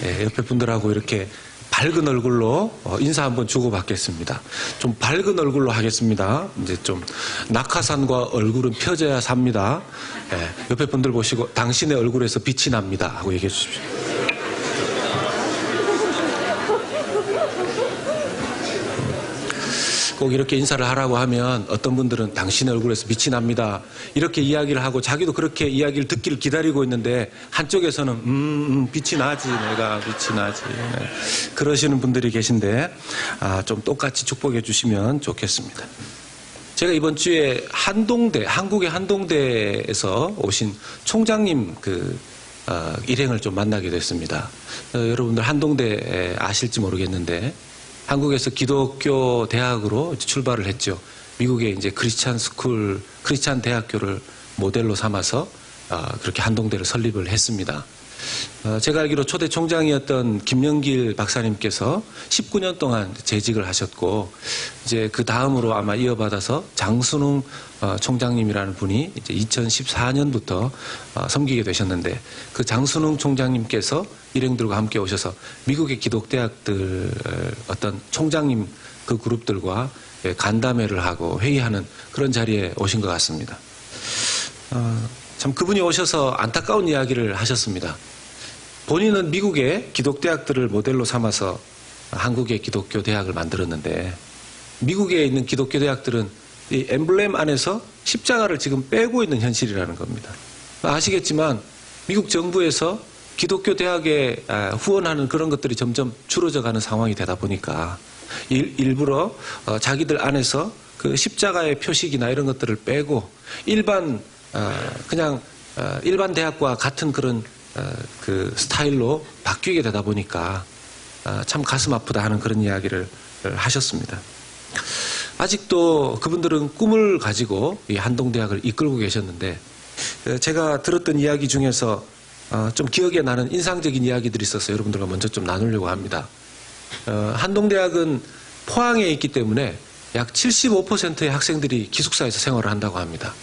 예, 옆에 분들하고 이렇게 밝은 얼굴로 인사 한번 주고받겠습니다. 좀 밝은 얼굴로 하겠습니다. 이제 좀 낙하산과 얼굴은 펴져야 삽니다. 예, 옆에 분들 보시고 당신의 얼굴에서 빛이 납니다 하고 얘기해 주십시오. 꼭 이렇게 인사를 하라고 하면 어떤 분들은 당신의 얼굴에서 빛이 납니다 이렇게 이야기를 하고 자기도 그렇게 이야기를 듣기를 기다리고 있는데 한쪽에서는 빛이 나지, 내가 빛이 나지, 그러시는 분들이 계신데 좀 똑같이 축복해 주시면 좋겠습니다. 제가 이번 주에 한국의 한동대에서 오신 총장님 일행을 좀 만나게 됐습니다. 여러분들 한동대 아실지 모르겠는데 한국에서 기독교 대학으로 출발을 했죠. 미국의 이제 크리스찬 대학교를 모델로 삼아서 그렇게 한동대를 설립을 했습니다. 제가 알기로 초대 총장이었던 김영길 박사님께서 19년 동안 재직을 하셨고, 이제 그 다음으로 아마 이어받아서 장순웅 총장님이라는 분이 이제 2014년부터 섬기게 되셨는데, 그 장순웅 총장님께서 일행들과 함께 오셔서 미국의 기독대학들 어떤 총장님 그 그룹들과 간담회를 하고 회의하는 그런 자리에 오신 것 같습니다. 참 그분이 오셔서 안타까운 이야기를 하셨습니다. 본인은 미국의 기독대학들을 모델로 삼아서 한국의 기독교 대학을 만들었는데, 미국에 있는 기독교 대학들은 이 엠블렘 안에서 십자가를 지금 빼고 있는 현실이라는 겁니다. 아시겠지만 미국 정부에서 기독교 대학에 후원하는 그런 것들이 점점 줄어져가는 상황이 되다 보니까 일부러 자기들 안에서 그 십자가의 표식이나 이런 것들을 빼고 일반 대학과 같은 그런 그 스타일로 바뀌게 되다 보니까 참 가슴 아프다 하는 그런 이야기를 하셨습니다. 아직도 그분들은 꿈을 가지고 이 한동대학을 이끌고 계셨는데, 제가 들었던 이야기 중에서 좀 기억에 나는 인상적인 이야기들이 있어서 여러분들과 먼저 좀 나누려고 합니다. 한동대학은 포항에 있기 때문에 약 75%의 학생들이 기숙사에서 생활을 한다고 합니다.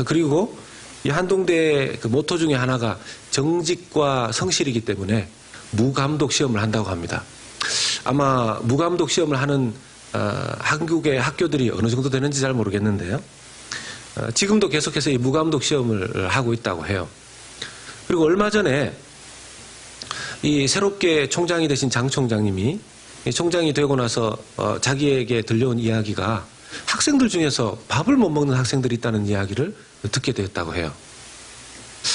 그리고 이 한동대의 그 모토 중에 하나가 정직과 성실이기 때문에 무감독 시험을 한다고 합니다. 아마 무감독 시험을 하는 한국의 학교들이 어느 정도 되는지 잘 모르겠는데요. 지금도 계속해서 이 무감독 시험을 하고 있다고 해요. 그리고 얼마 전에 이 새롭게 총장이 되신 장 총장님이 총장이 되고 나서 자기에게 들려온 이야기가 학생들 중에서 밥을 못 먹는 학생들이 있다는 이야기를 듣게 되었다고 해요.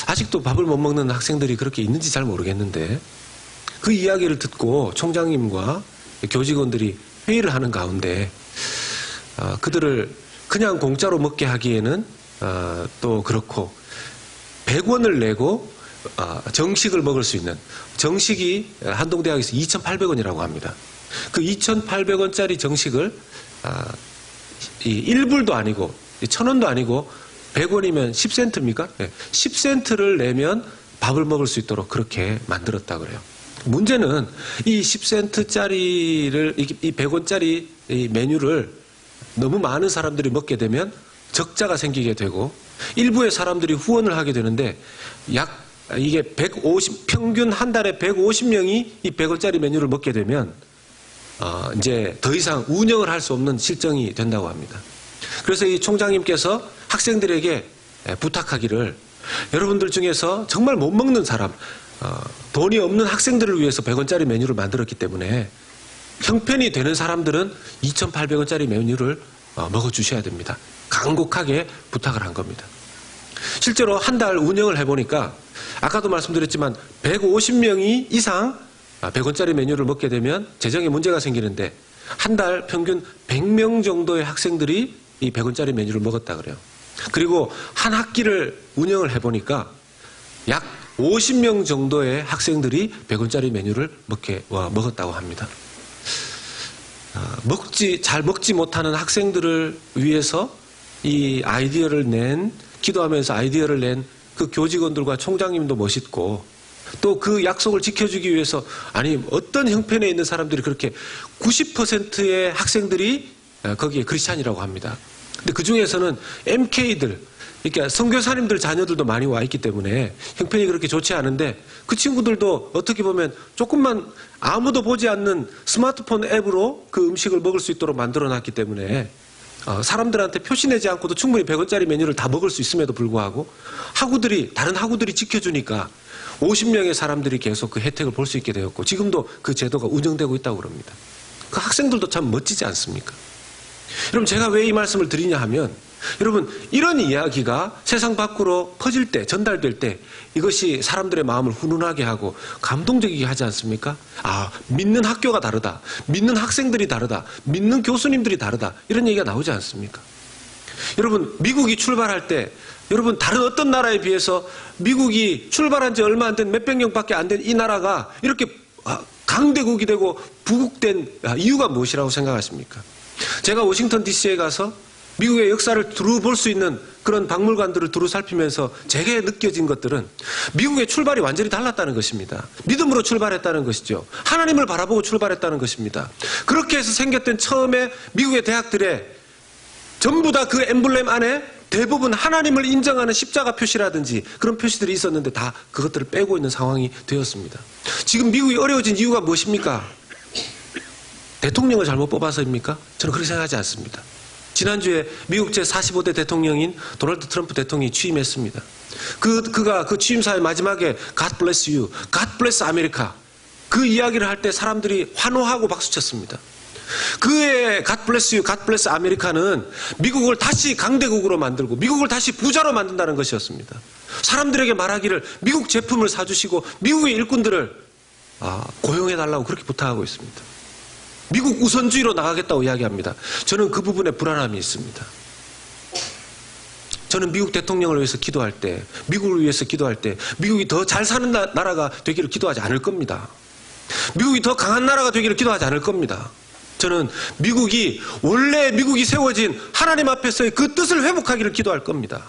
아직도 밥을 못 먹는 학생들이 그렇게 있는지 잘 모르겠는데, 그 이야기를 듣고 총장님과 교직원들이 회의를 하는 가운데 그들을 그냥 공짜로 먹게 하기에는 또 그렇고 100원을 내고 정식을 먹을 수 있는, 정식이 한동대학에서 2,800원이라고 합니다. 그 2,800원짜리 정식을 1불도 아니고 1,000원도 아니고 100원이면 10센트입니까? 네. 10센트를 내면 밥을 먹을 수 있도록 그렇게 만들었다 그래요. 문제는 이 10센트짜리를, 이 100원짜리 이 메뉴를 너무 많은 사람들이 먹게 되면 적자가 생기게 되고, 일부의 사람들이 후원을 하게 되는데, 이게 평균 한 달에 150명이 이 100원짜리 메뉴를 먹게 되면 이제 더 이상 운영을 할 수 없는 실정이 된다고 합니다. 그래서 이 총장님께서 학생들에게 부탁하기를, 여러분들 중에서 정말 못 먹는 사람, 돈이 없는 학생들을 위해서 100원짜리 메뉴를 만들었기 때문에 형편이 되는 사람들은 2,800원짜리 메뉴를 먹어주셔야 됩니다. 간곡하게 부탁을 한 겁니다. 실제로 한 달 운영을 해보니까 아까도 말씀드렸지만 150명이 이상 100원짜리 메뉴를 먹게 되면 재정에 문제가 생기는데, 한 달 평균 100명 정도의 학생들이 이 100원짜리 메뉴를 먹었다 그래요. 그리고 한 학기를 운영을 해보니까 약 50명 정도의 학생들이 100원짜리 메뉴를 먹었다고 합니다. 잘 먹지 못하는 학생들을 위해서 이 아이디어를 기도하면서 아이디어를 낸 그 교직원들과 총장님도 멋있고, 또 그 약속을 지켜주기 위해서, 아니 어떤 형편에 있는 사람들이 그렇게 90%의 학생들이 거기에 크리스찬이라고 합니다. 근데 그 중에서는 MK들, 그러니까 선교사님들 자녀들도 많이 와 있기 때문에 형편이 그렇게 좋지 않은데 그 친구들도 어떻게 보면 조금만 아무도 보지 않는 스마트폰 앱으로 그 음식을 먹을 수 있도록 만들어 놨기 때문에 사람들한테 표시내지 않고도 충분히 100원짜리 메뉴를 다 먹을 수 있음에도 불구하고 다른 학우들이 지켜주니까 50명의 사람들이 계속 그 혜택을 볼 수 있게 되었고 지금도 그 제도가 운영되고 있다고 그럽니다. 그 학생들도 참 멋지지 않습니까? 여러분 제가 왜 이 말씀을 드리냐 하면 여러분 이런 이야기가 세상 밖으로 퍼질 때 전달될 때 이것이 사람들의 마음을 훈훈하게 하고 감동적이게 하지 않습니까? 믿는 학교가 다르다, 믿는 학생들이 다르다, 믿는 교수님들이 다르다 이런 얘기가 나오지 않습니까? 여러분 미국이 출발할 때 여러분 다른 어떤 나라에 비해서 미국이 출발한 지 얼마 안 된 몇백 년밖에 안 된 이 나라가 이렇게 강대국이 되고 부국된 이유가 무엇이라고 생각하십니까? 제가 워싱턴 DC에 가서 미국의 역사를 두루 볼 수 있는 그런 박물관들을 두루 살피면서 제게 느껴진 것들은 미국의 출발이 완전히 달랐다는 것입니다. 믿음으로 출발했다는 것이죠. 하나님을 바라보고 출발했다는 것입니다. 그렇게 해서 생겼던 처음에 미국의 대학들에 전부 다 그 엠블렘 안에 대부분 하나님을 인정하는 십자가 표시라든지 그런 표시들이 있었는데 다 그것들을 빼고 있는 상황이 되었습니다. 지금 미국이 어려워진 이유가 무엇입니까? 대통령을 잘못 뽑아서입니까? 저는 그렇게 생각하지 않습니다. 지난주에 미국 제45대 대통령인 도널드 트럼프 대통령이 취임했습니다. 그가 그 취임사의 마지막에 God bless you, God bless America 그 이야기를 할 때 사람들이 환호하고 박수쳤습니다. 그의 God bless you, God bless America는 미국을 다시 강대국으로 만들고 미국을 다시 부자로 만든다는 것이었습니다. 사람들에게 말하기를 미국 제품을 사주시고 미국의 일꾼들을 고용해달라고 그렇게 부탁하고 있습니다. 미국 우선주의로 나가겠다고 이야기합니다. 저는 그 부분에 불안함이 있습니다. 저는 미국 대통령을 위해서 기도할 때, 미국을 위해서 기도할 때 미국이 더 잘 사는 나라가 되기를 기도하지 않을 겁니다. 미국이 더 강한 나라가 되기를 기도하지 않을 겁니다. 저는 원래 미국이 세워진 하나님 앞에서의 그 뜻을 회복하기를 기도할 겁니다.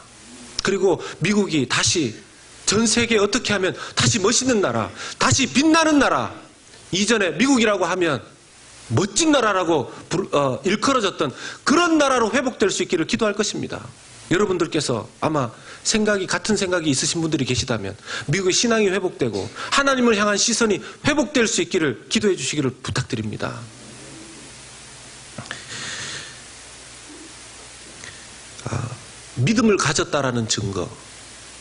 그리고 미국이 다시 전 세계에 어떻게 하면 다시 멋있는 나라, 다시 빛나는 나라, 이전에 미국이라고 하면 멋진 나라라고 일컬어졌던 그런 나라로 회복될 수 있기를 기도할 것입니다. 여러분들께서 아마 같은 생각이 있으신 분들이 계시다면 미국의 신앙이 회복되고 하나님을 향한 시선이 회복될 수 있기를 기도해 주시기를 부탁드립니다. 믿음을 가졌다라는 증거,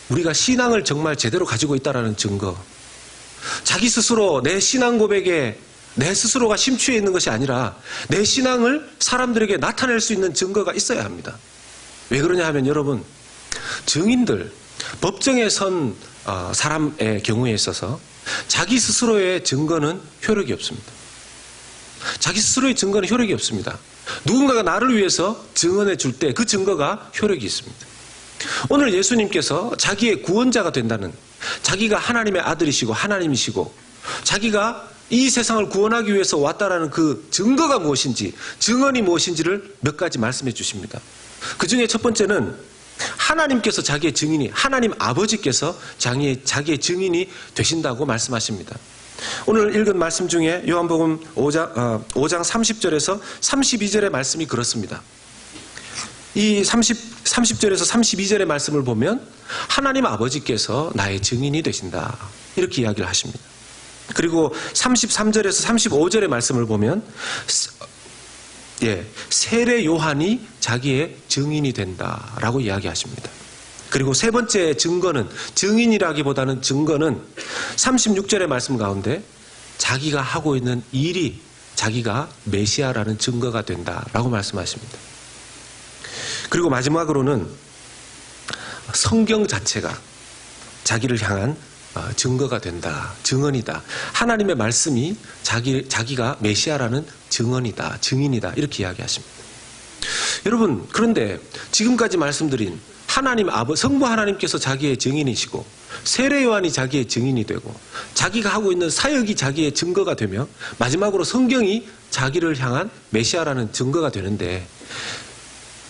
우리가 신앙을 정말 제대로 가지고 있다라는 증거, 자기 스스로 내 신앙 고백에 내 스스로가 심취해 있는 것이 아니라 내 신앙을 사람들에게 나타낼 수 있는 증거가 있어야 합니다. 왜 그러냐 하면 여러분, 증인들, 법정에 선 사람의 경우에 있어서 자기 스스로의 증거는 효력이 없습니다. 자기 스스로의 증거는 효력이 없습니다. 누군가가 나를 위해서 증언해 줄 때 그 증거가 효력이 있습니다. 오늘 예수님께서 자기의 구원자가 된다는, 자기가 하나님의 아들이시고 하나님이시고 자기가 이 세상을 구원하기 위해서 왔다라는 그 증거가 무엇인지, 증언이 무엇인지를 몇 가지 말씀해 주십니다. 그 중에 첫 번째는 하나님께서 자기의 증인이, 하나님 아버지께서 자기의 증인이 되신다고 말씀하십니다. 오늘 읽은 말씀 중에 요한복음 5장 30절에서 32절의 말씀이 그렇습니다. 이 30절에서 32절의 말씀을 보면 하나님 아버지께서 나의 증인이 되신다, 이렇게 이야기를 하십니다. 그리고 33절에서 35절의 말씀을 보면 세례 요한이 자기의 증인이 된다라고 이야기하십니다. 그리고 세 번째 증거는, 증인이라기보다는 증거는 36절의 말씀 가운데 자기가 하고 있는 일이 자기가 메시아라는 증거가 된다라고 말씀하십니다. 그리고 마지막으로는 성경 자체가 자기를 향한 증거가 된다, 증언이다. 하나님의 말씀이 자기가 메시아라는 증언이다, 증인이다, 이렇게 이야기하십니다. 여러분, 그런데 지금까지 말씀드린 성부 하나님께서 자기의 증인이시고 세례 요한이 자기의 증인이 되고 자기가 하고 있는 사역이 자기의 증거가 되며 마지막으로 성경이 자기를 향한 메시아라는 증거가 되는데,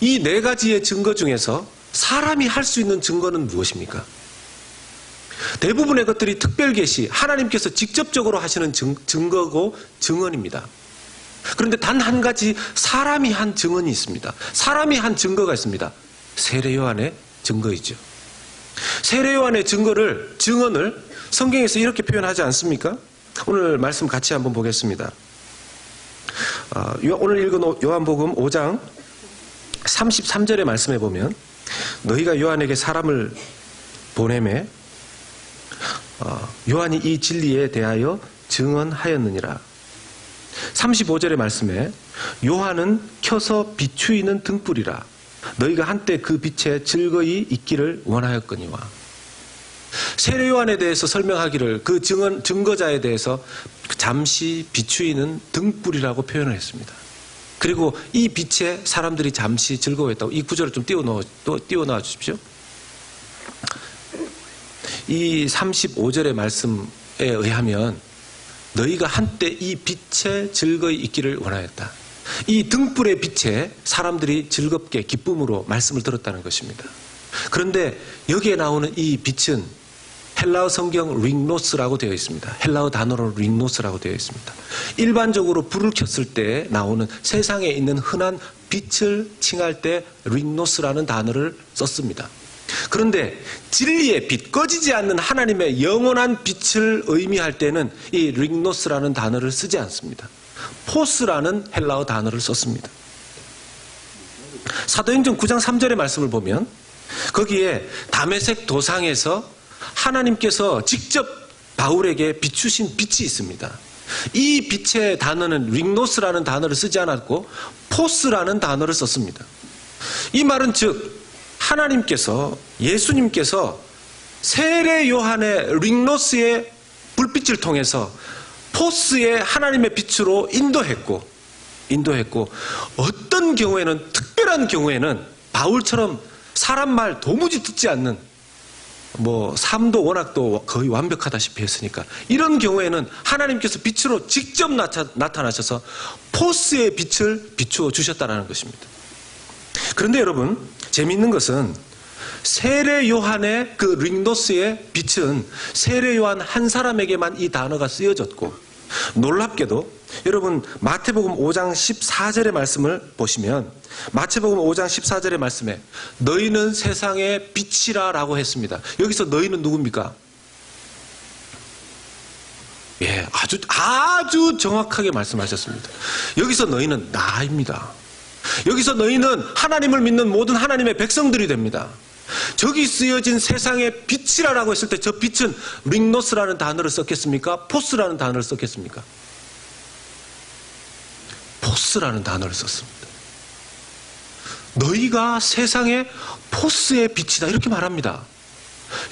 이 네 가지의 증거 중에서 사람이 할 수 있는 증거는 무엇입니까? 대부분의 것들이 특별 계시, 하나님께서 직접적으로 하시는 증거고 증언입니다. 그런데 단 한 가지 사람이 한 증언이 있습니다. 사람이 한 증거가 있습니다. 세례 요한의 증거이죠. 세례 요한의 증언을 성경에서 이렇게 표현하지 않습니까? 오늘 말씀 같이 한번 보겠습니다. 오늘 읽은 요한복음 5장 33절의 말씀에 보면 너희가 요한에게 사람을 보내매 요한이 이 진리에 대하여 증언하였느니라. 35절의 말씀에 요한은 켜서 비추이는 등불이라. 너희가 한때 그 빛에 즐거이 있기를 원하였거니와. 세례 요한에 대해서 설명하기를 그 증거자에 대해서 잠시 비추이는 등불이라고 표현을 했습니다. 그리고 이 빛에 사람들이 잠시 즐거워했다고. 이 구절을 좀 띄워놔 주십시오. 이 35절의 말씀에 의하면 너희가 한때 이 빛에 즐거이 있기를 원하였다. 이 등불의 빛에 사람들이 즐겁게 기쁨으로 말씀을 들었다는 것입니다. 그런데 여기에 나오는 이 빛은 헬라어 성경 링노스라고 되어 있습니다. 헬라어 단어로 링노스라고 되어 있습니다. 일반적으로 불을 켰을 때 나오는 세상에 있는 흔한 빛을 칭할 때 링노스라는 단어를 썼습니다. 그런데 진리의 빛, 꺼지지 않는 하나님의 영원한 빛을 의미할 때는 이 링노스라는 단어를 쓰지 않습니다. 포스라는 헬라어 단어를 썼습니다. 사도행전 9장 3절의 말씀을 보면 거기에 다메섹 도상에서 하나님께서 직접 바울에게 비추신 빛이 있습니다. 이 빛의 단어는 링노스라는 단어를 쓰지 않았고 포스라는 단어를 썼습니다. 이 말은 즉 하나님께서, 예수님께서 세례 요한의 링노스의 불빛을 통해서 포스의 하나님의 빛으로 인도했고 어떤 경우에는, 특별한 경우에는 바울처럼 사람 말 도무지 듣지 않는 삶도 워낙 또 거의 완벽하다시피 했으니까 이런 경우에는 하나님께서 빛으로 직접 나타나셔서 포스의 빛을 비추어 주셨다는 것입니다. 그런데 여러분, 재미있는 것은 세례 요한의 그 링노스의 빛은 세례 요한 한 사람에게만 이 단어가 쓰여졌고, 놀랍게도 여러분 마태복음 5장 14절의 말씀을 보시면 마태복음 5장 14절의 말씀에 너희는 세상의 빛이라 라고 했습니다. 여기서 너희는 누굽니까? 예, 아주 정확하게 말씀하셨습니다. 여기서 너희는 나입니다. 여기서 너희는 하나님을 믿는 모든 하나님의 백성들이 됩니다. 저기 쓰여진 세상의 빛이라고 했을 때 저 빛은 링노스라는 단어를 썼겠습니까? 포스라는 단어를 썼겠습니까? 포스라는 단어를 썼습니다. 너희가 세상의 포스의 빛이다 이렇게 말합니다.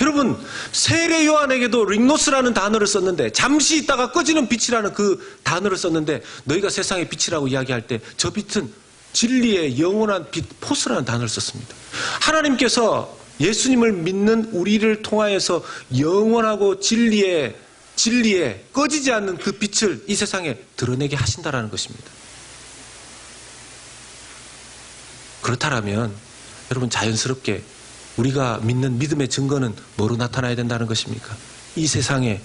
여러분, 세례 요한에게도 링노스라는 단어를 썼는데, 잠시 있다가 꺼지는 빛이라는 그 단어를 썼는데, 너희가 세상의 빛이라고 이야기할 때 저 빛은 진리의 영원한 빛, 포스라는 단어를 썼습니다. 하나님께서 예수님을 믿는 우리를 통하여서 영원하고 진리에 꺼지지 않는 그 빛을 이 세상에 드러내게 하신다라는 것입니다. 그렇다면 여러분, 자연스럽게 우리가 믿는 믿음의 증거는 뭐로 나타나야 된다는 것입니까? 이 세상에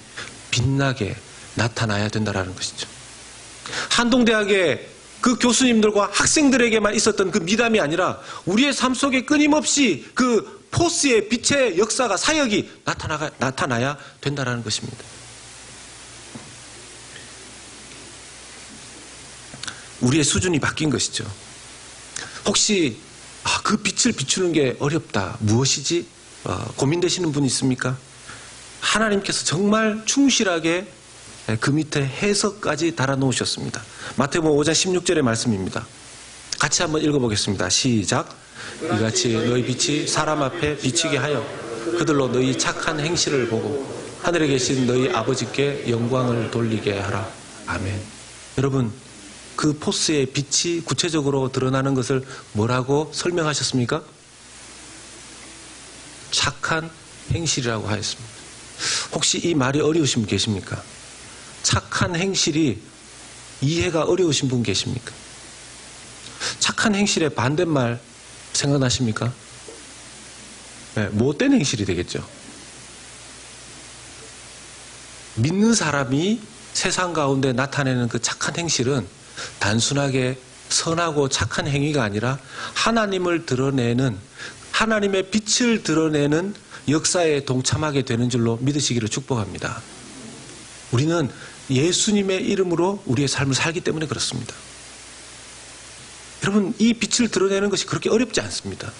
빛나게 나타나야 된다는 것이죠. 한동대학의 그 교수님들과 학생들에게만 있었던 그 미담이 아니라 우리의 삶 속에 끊임없이 그 포스의 빛의 역사가, 사역이 나타나야 된다는 것입니다. 우리의 수준이 바뀐 것이죠. 혹시 그 빛을 비추는 게 어렵다, 무엇이지? 고민되시는 분 있습니까? 하나님께서 정말 충실하게 그 밑에 해석까지 달아놓으셨습니다. 마태복음 5장 16절의 말씀입니다. 같이 한번 읽어보겠습니다. 시작. 이같이 너희 빛이 사람 앞에 비치게 하여 그들로 너희 착한 행실을 보고 하늘에 계신 너희 아버지께 영광을 돌리게 하라. 아멘. 여러분, 그 포스의 빛이 구체적으로 드러나는 것을 뭐라고 설명하셨습니까? 착한 행실이라고 하였습니다. 혹시 이 말이 어려우신 분 계십니까? 착한 행실이 이해가 어려우신 분 계십니까? 착한 행실의 반대말 생각나십니까? 네, 못된 행실이 되겠죠. 믿는 사람이 세상 가운데 나타내는 그 착한 행실은 단순하게 선하고 착한 행위가 아니라 하나님을 드러내는, 하나님의 빛을 드러내는 역사에 동참하게 되는 줄로 믿으시기를 축복합니다. 우리는 예수님의 이름으로 우리의 삶을 살기 때문에 그렇습니다. 여러분, 이 빛을 드러내는 것이 그렇게 어렵지 않습니다.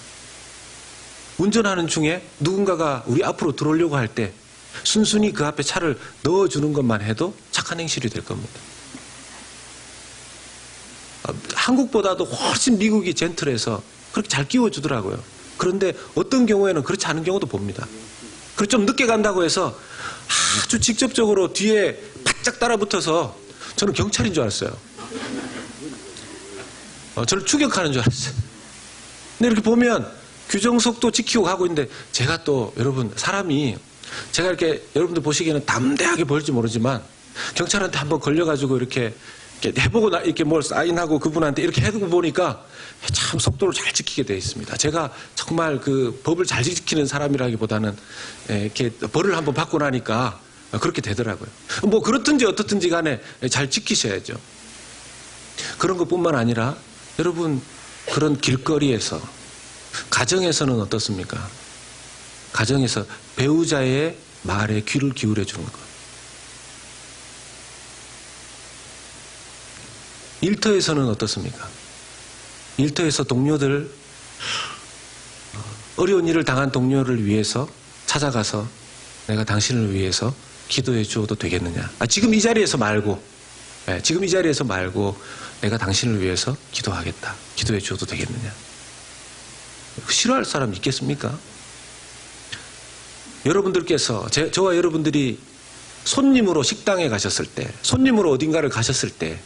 운전하는 중에 누군가가 우리 앞으로 들어오려고 할 때 순순히 그 앞에 차를 넣어주는 것만 해도 착한 행실이 될 겁니다. 한국보다도 훨씬 미국이 젠틀해서 그렇게 잘 끼워주더라고요. 그런데 어떤 경우에는 그렇지 않은 경우도 봅니다. 그리고 좀 늦게 간다고 해서 아주 직접적으로 뒤에 바짝 따라붙어서 저는 경찰인 줄 알았어요. 저를 추격하는 줄 알았어요. 근데 이렇게 보면 규정속도 지키고 가고 있는데 제가 또 여러분 사람이 제가 이렇게 여러분들 보시기에는 담대하게 보일지 모르지만 경찰한테 한번 걸려가지고 이렇게 해보고 이렇게 뭘 사인하고 그분한테 이렇게 해두고 보니까 참 속도를 잘 지키게 되어 있습니다. 제가 정말 그 법을 잘 지키는 사람이라기보다는 이렇게 벌을 한번 받고 나니까 그렇게 되더라고요. 뭐 그렇든지 어떻든지 간에 잘 지키셔야죠. 그런 것뿐만 아니라 여러분 그런 길거리에서 가정에서는 어떻습니까? 가정에서 배우자의 말에 귀를 기울여 주는 것. 일터에서는 어떻습니까? 일터에서 동료들, 어려운 일을 당한 동료를 위해서 찾아가서 내가 당신을 위해서 기도해 주어도 되겠느냐. 지금 이 자리에서 말고, 지금 이 자리에서 말고 내가 당신을 위해서 기도하겠다. 기도해 주어도 되겠느냐. 싫어할 사람 있겠습니까? 여러분들께서, 저와 여러분들이 손님으로 식당에 가셨을 때, 손님으로 어딘가를 가셨을 때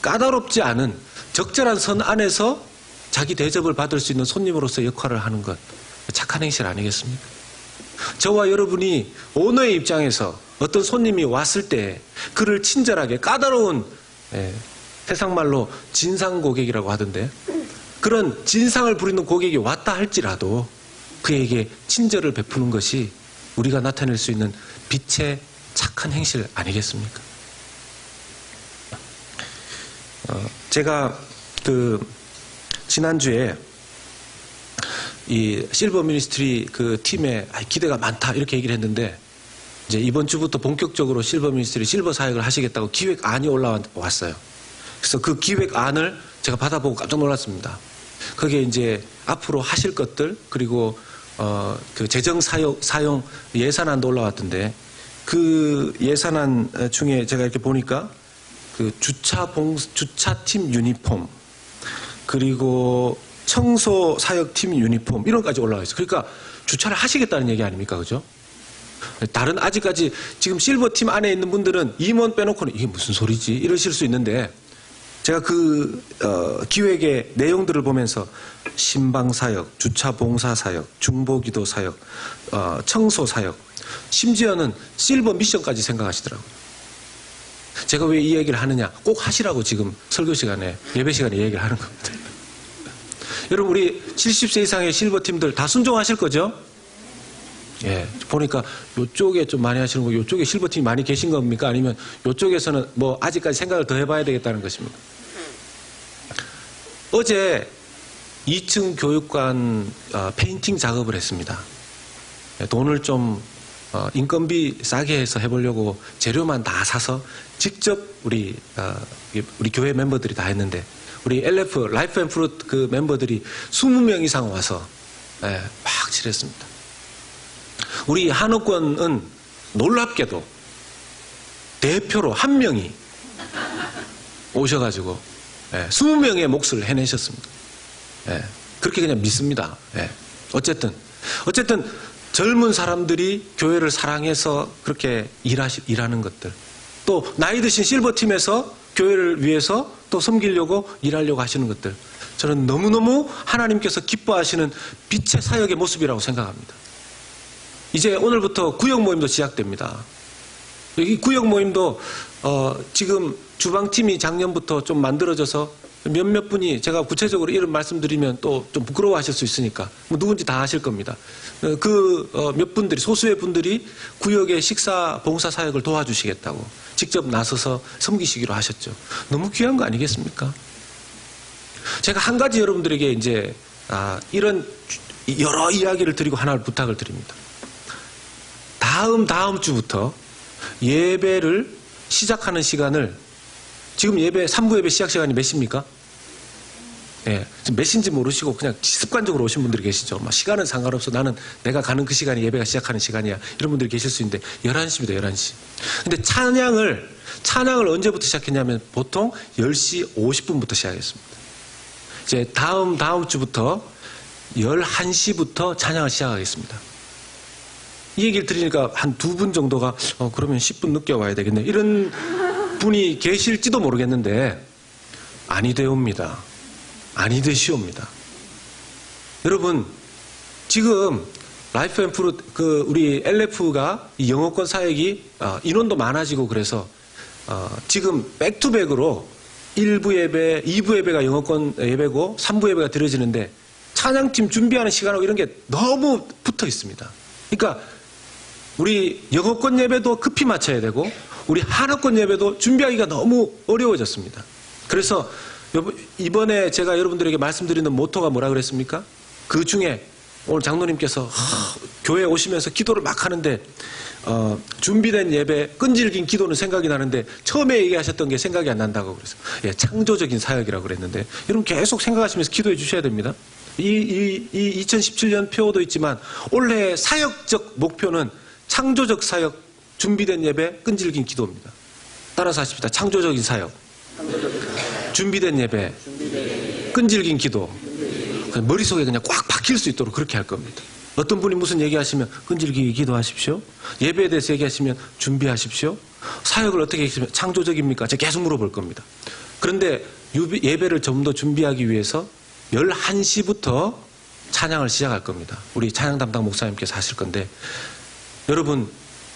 까다롭지 않은 적절한 선 안에서 자기 대접을 받을 수 있는 손님으로서 역할을 하는 것, 착한 행실 아니겠습니까? 저와 여러분이 오너의 입장에서 어떤 손님이 왔을 때 그를 친절하게 까다로운, 세상말로 진상 고객이라고 하던데, 그런 진상을 부리는 고객이 왔다 할지라도 그에게 친절을 베푸는 것이 우리가 나타낼 수 있는 빛의 착한 행실 아니겠습니까? 제가 지난주에 이 실버 미니스트리 그 팀에 기대가 많다 이렇게 얘기를 했는데, 이제 이번 주부터 본격적으로 실버 미니스트리 실버 사역을 하시겠다고 기획안이 올라왔어요. 그래서 그 기획안을 제가 받아보고 깜짝 놀랐습니다. 거기에 이제 앞으로 하실 것들, 그리고 그 재정 사용 예산안도 올라왔던데, 그 예산안 중에 제가 이렇게 보니까 그 주차팀 유니폼, 그리고 청소 사역팀 유니폼 이런 것까지 올라와 있어요. 그러니까 주차를 하시겠다는 얘기 아닙니까? 그죠? 다른 아직까지 지금 실버팀 안에 있는 분들은 임원 빼놓고는 이게 무슨 소리지? 이러실 수 있는데, 제가 그 기획의 내용들을 보면서 신방사역, 주차봉사사역, 중보기도사역, 청소사역, 심지어는 실버 미션까지 생각하시더라고요. 제가 왜 이 얘기를 하느냐? 꼭 하시라고 지금 설교 시간에, 예배 시간에 얘기를 하는 겁니다. 여러분, 우리 70세 이상의 실버팀들 다 순종하실 거죠? 예, 보니까 요쪽에 좀 많이 하시는 거, 요쪽에 실버팀이 많이 계신 겁니까? 아니면 요쪽에서는 뭐 아직까지 생각을 더 해봐야 되겠다는 것입니까? 어제 2층 교육관 페인팅 작업을 했습니다. 돈을 좀 인건비 싸게 해서 해보려고 재료만 다 사서 직접 우리 교회 멤버들이 다 했는데, 우리 LF 라이프 앤 프루트 그 멤버들이 20명 이상 와서 막 칠했습니다. 우리 한옥권은 놀랍게도 대표로 한 명이 오셔가지고 20명의 몫을 해내셨습니다. 그렇게 그냥 믿습니다. 어쨌든 젊은 사람들이 교회를 사랑해서 그렇게 일하는 것들, 또 나이 드신 실버팀에서 교회를 위해서 또 섬기려고 일하려고 하시는 것들, 저는 너무너무 하나님께서 기뻐하시는 빛의 사역의 모습이라고 생각합니다. 이제 오늘부터 구역 모임도 시작됩니다. 이 구역 모임도 지금 주방팀이 작년부터 좀 만들어져서 몇몇 분이, 제가 구체적으로 이름 말씀드리면 또 좀 부끄러워하실 수 있으니까 뭐 누군지 다 아실 겁니다. 그 몇 분들이, 소수의 분들이 구역의 식사 봉사 사역을 도와주시겠다고 직접 나서서 섬기시기로 하셨죠. 너무 귀한 거 아니겠습니까? 제가 한 가지 여러분들에게 이제 이런 여러 이야기를 드리고 하나를 부탁을 드립니다. 다음 주부터 예배를 시작하는 시간을, 지금 예배 3부 예배 시작 시간이 몇 시입니까? 예, 몇 시인지 모르시고 그냥 습관적으로 오신 분들이 계시죠. 시간은 상관없어. 나는 내가 가는 그 시간이 예배가 시작하는 시간이야. 이런 분들이 계실 수 있는데 11시입니다. 11시. 근데 찬양을 언제부터 시작했냐면 보통 10시 50분부터 시작했습니다. 이제 다음 주부터 11시부터 찬양을 시작하겠습니다. 이 얘기를 들으니까 한 2분 정도가 그러면 10분 늦게 와야 되겠네. 이런 분이 계실지도 모르겠는데 아니되옵니다. 아니되시옵니다. 여러분, 지금 라이프 앤 프루 우리 LF가 이 영어권 사역이 인원도 많아지고 그래서 지금 백투백으로 1부 예배, 2부 예배가 영어권 예배고 3부 예배가 드려지는데 찬양팀 준비하는 시간하고 이런 게 너무 붙어 있습니다. 그러니까 우리 영어권 예배도 급히 맞춰야 되고 우리 한어권 예배도 준비하기가 너무 어려워졌습니다. 그래서 이번에 제가 여러분들에게 말씀드리는 모토가 뭐라 그랬습니까? 그 중에 오늘 장로님께서 교회에 오시면서 기도를 막 하는데 준비된 예배, 끈질긴 기도는 생각이 나는데 처음에 얘기하셨던 게 생각이 안 난다고 그래서 창조적인 사역이라고 그랬는데 여러분 계속 생각하시면서 기도해 주셔야 됩니다. 이 2017년 표도 있지만 올해 사역적 목표는 창조적 사역, 준비된 예배, 끈질긴 기도입니다. 따라서 하십시다. 창조적인 사역, 준비된 예배, 끈질긴 기도. 머릿속에 그냥 꽉 박힐 수 있도록 그렇게 할 겁니다. 어떤 분이 무슨 얘기하시면 끈질기게 기도하십시오. 예배에 대해서 얘기하시면 준비하십시오. 사역을 어떻게 하시면 창조적입니까? 제가 계속 물어볼 겁니다. 그런데 예배를 좀 더 준비하기 위해서 11시부터 찬양을 시작할 겁니다. 우리 찬양 담당 목사님께서 하실 건데 여러분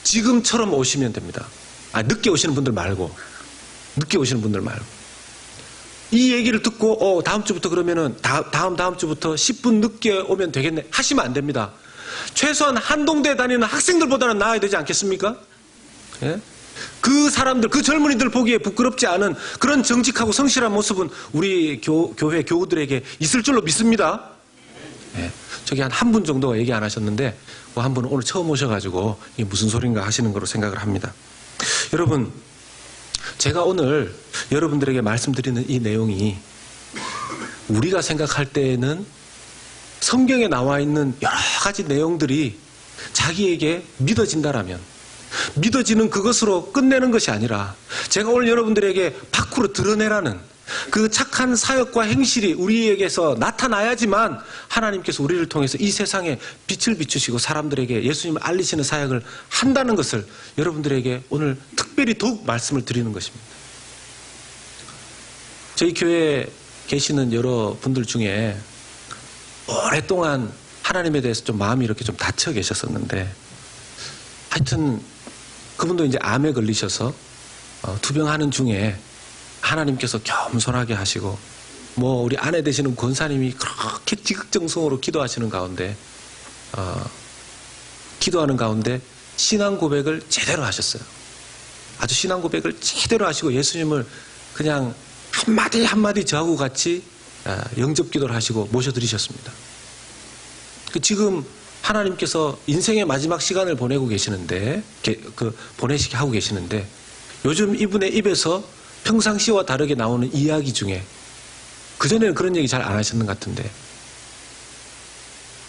지금처럼 오시면 됩니다. 늦게 오시는 분들 말고 이 얘기를 듣고 다음 주부터 그러면은 다음 주부터 10분 늦게 오면 되겠네 하시면 안 됩니다. 최소한 한동대 다니는 학생들보다는 나아야 되지 않겠습니까? 예? 그 사람들, 그 젊은이들 보기에 부끄럽지 않은 그런 정직하고 성실한 모습은 우리 교회 교우들에게 있을 줄로 믿습니다. 예. 저기 한 분 정도가 얘기 안 하셨는데 한 분은 오늘 처음 오셔가지고 이게 무슨 소린가 하시는 거로 생각을 합니다. 여러분, 제가 오늘 여러분들에게 말씀드리는 이 내용이 우리가 생각할 때에는 성경에 나와 있는 여러 가지 내용들이 자기에게 믿어진다라면 믿어지는 그것으로 끝내는 것이 아니라 제가 오늘 여러분들에게 밖으로 드러내라는 그 착한 사역과 행실이 우리에게서 나타나야지만 하나님께서 우리를 통해서 이 세상에 빛을 비추시고 사람들에게 예수님을 알리시는 사역을 한다는 것을 여러분들에게 오늘 특별히 더욱 말씀을 드리는 것입니다. 저희 교회에 계시는 여러 분들 중에 오랫동안 하나님에 대해서 좀 마음이 이렇게 좀 닫혀 계셨었는데 하여튼 그분도 이제 암에 걸리셔서 투병하는 중에 하나님께서 겸손하게 하시고 우리 아내 되시는 권사님이 그렇게 지극정성으로 기도하시는 가운데 기도하는 가운데 신앙 고백을 제대로 하셨어요. 아주 신앙 고백을 제대로 하시고 예수님을 그냥 한마디 한마디 저하고 같이 영접 기도를 하시고 모셔드리셨습니다. 지금 하나님께서 인생의 마지막 시간을 보내고 계시는데 보내시게 하고 계시는데 요즘 이분의 입에서 평상시와 다르게 나오는 이야기 중에 그전에는 그런 얘기 잘 안 하셨는 것 같은데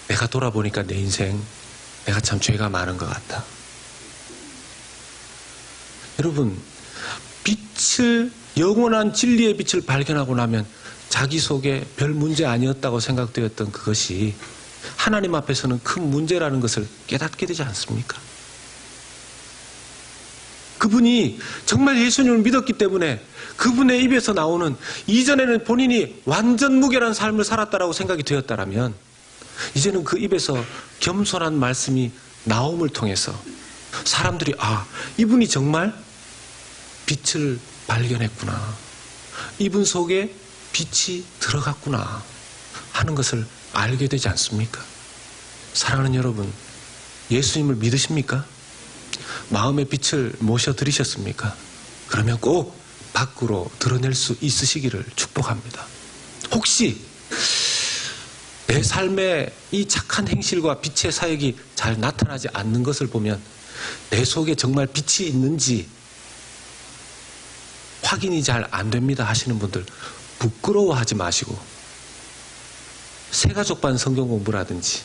내가 돌아보니까 내 인생 내가 참 죄가 많은 것 같다. 여러분, 영원한 진리의 빛을 발견하고 나면 자기 속에 별 문제 아니었다고 생각되었던 그것이 하나님 앞에서는 큰 문제라는 것을 깨닫게 되지 않습니까? 그분이 정말 예수님을 믿었기 때문에 그분의 입에서 나오는 이전에는 본인이 완전 무결한 삶을 살았다라고 생각이 되었다라면 이제는 그 입에서 겸손한 말씀이 나옴을 통해서 사람들이 이분이 정말 빛을 발견했구나. 이분 속에 빛이 들어갔구나 하는 것을 알게 되지 않습니까? 사랑하는 여러분, 예수님을 믿으십니까? 마음의 빛을 모셔드리셨습니까? 그러면 꼭 밖으로 드러낼 수 있으시기를 축복합니다. 혹시 내 삶에 이 착한 행실과 빛의 사역이 잘 나타나지 않는 것을 보면 내 속에 정말 빛이 있는지 확인이 잘 안 됩니다 하시는 분들 부끄러워하지 마시고 새가족반 성경 공부라든지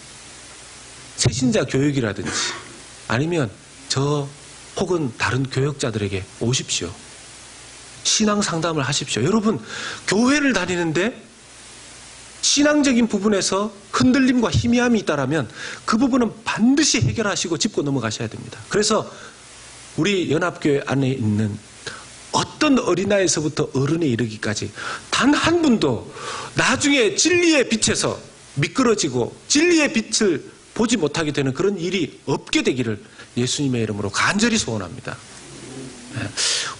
새신자 교육이라든지 아니면 저 혹은 다른 교역자들에게 오십시오. 신앙 상담을 하십시오. 여러분 교회를 다니는데 신앙적인 부분에서 흔들림과 희미함이 있다라면 그 부분은 반드시 해결하시고 짚고 넘어가셔야 됩니다. 그래서 우리 연합교회 안에 있는 어떤 어린아이에서부터 어른에 이르기까지 단 한 분도 나중에 진리의 빛에서 미끄러지고 진리의 빛을 보지 못하게 되는 그런 일이 없게 되기를 예수님의 이름으로 간절히 소원합니다.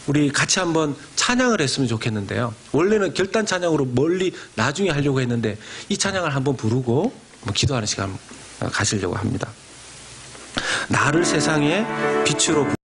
우리 같이 한번 찬양을 했으면 좋겠는데요. 원래는 결단 찬양으로 멀리 나중에 하려고 했는데 이 찬양을 한번 부르고 기도하는 시간 가시려고 합니다. 나를 세상의 빛으로